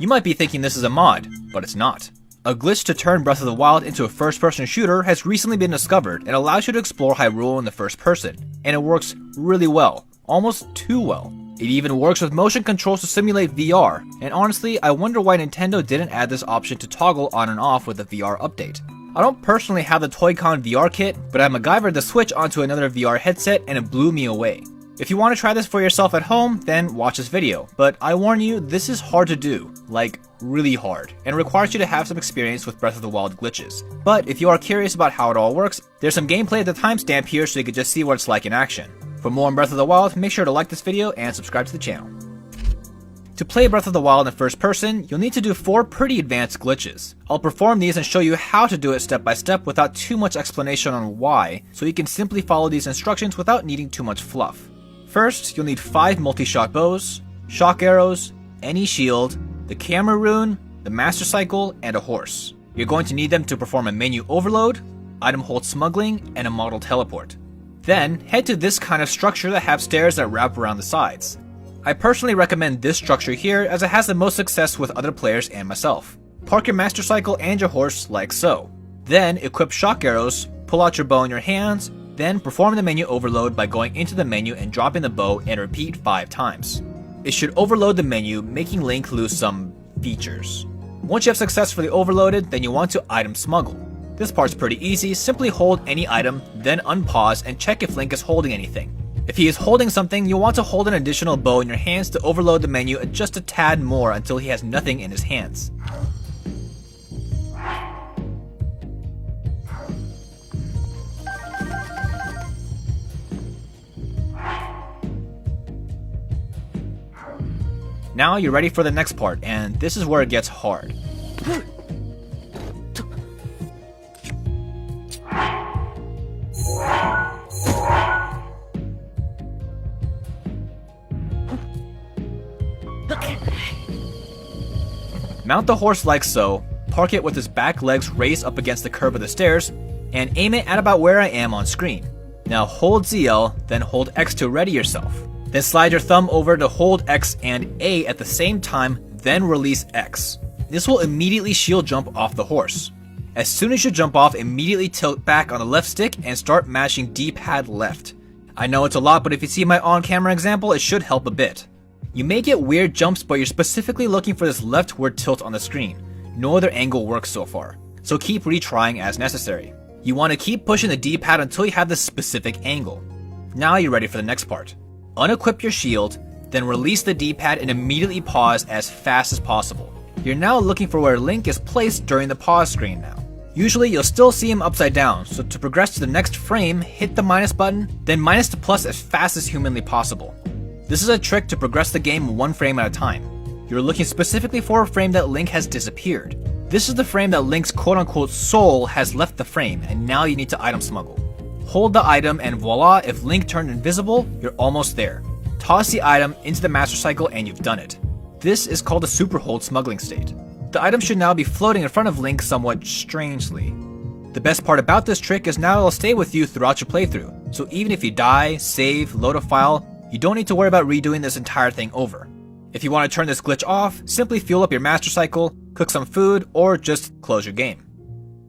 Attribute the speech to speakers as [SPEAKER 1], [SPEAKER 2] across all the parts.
[SPEAKER 1] You might be thinking this is a mod, but it's not. A glitch to turn Breath of the Wild into a first-person shooter has recently been discovered and allows you to explore Hyrule in the first person, and it works really well, almost too well. It even works with motion controls to simulate VR, and honestly, I wonder why Nintendo didn't add this option to toggle on and off with the VR update. I don't personally have the Toy-Con VR kit, but I MacGyvered the Switch onto another VR headset and it blew me away. If you want to try this for yourself at home, then watch this video, but I warn you, this is hard to do, like really hard, and requires you to have some experience with Breath of the Wild glitches. But if you are curious about how it all works, there's some gameplay at the timestamp here so you can just see what it's like in action. For more on Breath of the Wild, make sure to like this video and subscribe to the channel. To play Breath of the Wild in first person, you'll need to do 4 pretty advanced glitches. I'll perform these and show you how to do it step by step without too much explanation on why, so you can simply follow these instructions without needing too much fluff. First, you'll need 5 multi-shot bows, shock arrows, any shield, the camera rune, the master cycle, and a horse. You're going to need them to perform a menu overload, item hold smuggling, and a model teleport. Then, head to this kind of structure that have stairs that wrap around the sides. I personally recommend this structure here as it has the most success with other players and myself. Park your master cycle and your horse like so. Then, equip shock arrows, pull out your bow in your hands, then perform the menu overload by going into the menu and dropping the bow and repeat 5 times. It should overload the menu, making Link lose some features. Once you have successfully overloaded, then you want to item smuggle. This part's pretty easy, simply hold any item, then unpause and check if Link is holding anything. If he is holding something, you'll want to hold an additional bow in your hands to overload the menu just a tad more until he has nothing in his hands. Now you're ready for the next part, and this is where it gets hard. Mount the horse like so, park it with its back legs raised up against the curve of the stairs, and aim it at about where I am on screen. Now hold ZL, then hold X to ready yourself. Then slide your thumb over to hold X and A at the same time, then release X. This will immediately shield jump off the horse. As soon as you jump off, immediately tilt back on the left stick and start mashing D-pad left. I know it's a lot, but if you see my on-camera example, it should help a bit. You may get weird jumps, but you're specifically looking for this leftward tilt on the screen. No other angle works so far, so keep retrying as necessary. You want to keep pushing the D-pad until you have this specific angle. Now you're ready for the next part. Unequip your shield, then release the D-pad and immediately pause as fast as possible. You're now looking for where Link is placed during the pause screen now. Usually you'll still see him upside down, so to progress to the next frame, hit the minus button, then minus the plus as fast as humanly possible. This is a trick to progress the game 1 frame at a time. You're looking specifically for a frame that Link has disappeared. This is the frame that Link's quote-unquote soul has left the frame, and now you need to item smuggle. Hold the item and voila, if Link turned invisible, you're almost there. Toss the item into the master cycle and you've done it. This is called a super hold smuggling state. The item should now be floating in front of Link somewhat strangely. The best part about this trick is now it'll stay with you throughout your playthrough, so even if you die, save, load a file, you don't need to worry about redoing this entire thing over. If you want to turn this glitch off, simply fuel up your master cycle, cook some food, or just close your game.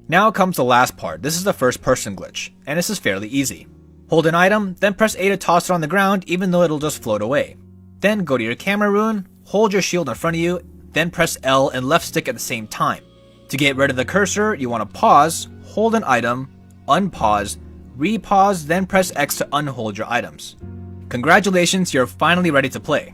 [SPEAKER 1] Now comes the last part. This is the first person glitch, and this is fairly easy. Hold an item, then press A to toss it on the ground even though it'll just float away. Then go to your camera rune, hold your shield in front of you, then press L and left stick at the same time. To get rid of the cursor, you want to pause, hold an item, unpause, repause, then press X to unhold your items. Congratulations, you're finally ready to play.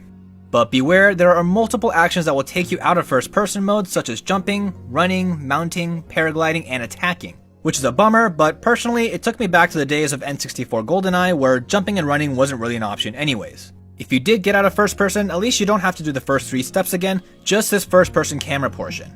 [SPEAKER 1] But beware, there are multiple actions that will take you out of first person mode, such as jumping, running, mounting, paragliding, and attacking. Which is a bummer, but personally, it took me back to the days of N64 GoldenEye where jumping and running wasn't really an option anyways. If you did get out of first person, at least you don't have to do the first 3 steps again, just this first person camera portion.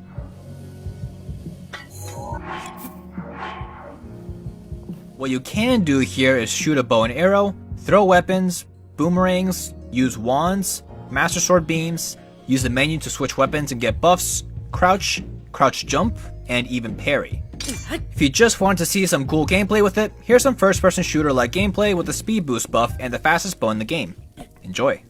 [SPEAKER 1] What you can do here is shoot a bow and arrow, throw weapons, boomerangs, use wands, master sword beams, use the menu to switch weapons and get buffs, crouch, crouch jump, and even parry. If you just want to see some cool gameplay with it, here's some first person shooter like gameplay with the speed boost buff and the fastest bow in the game. Enjoy.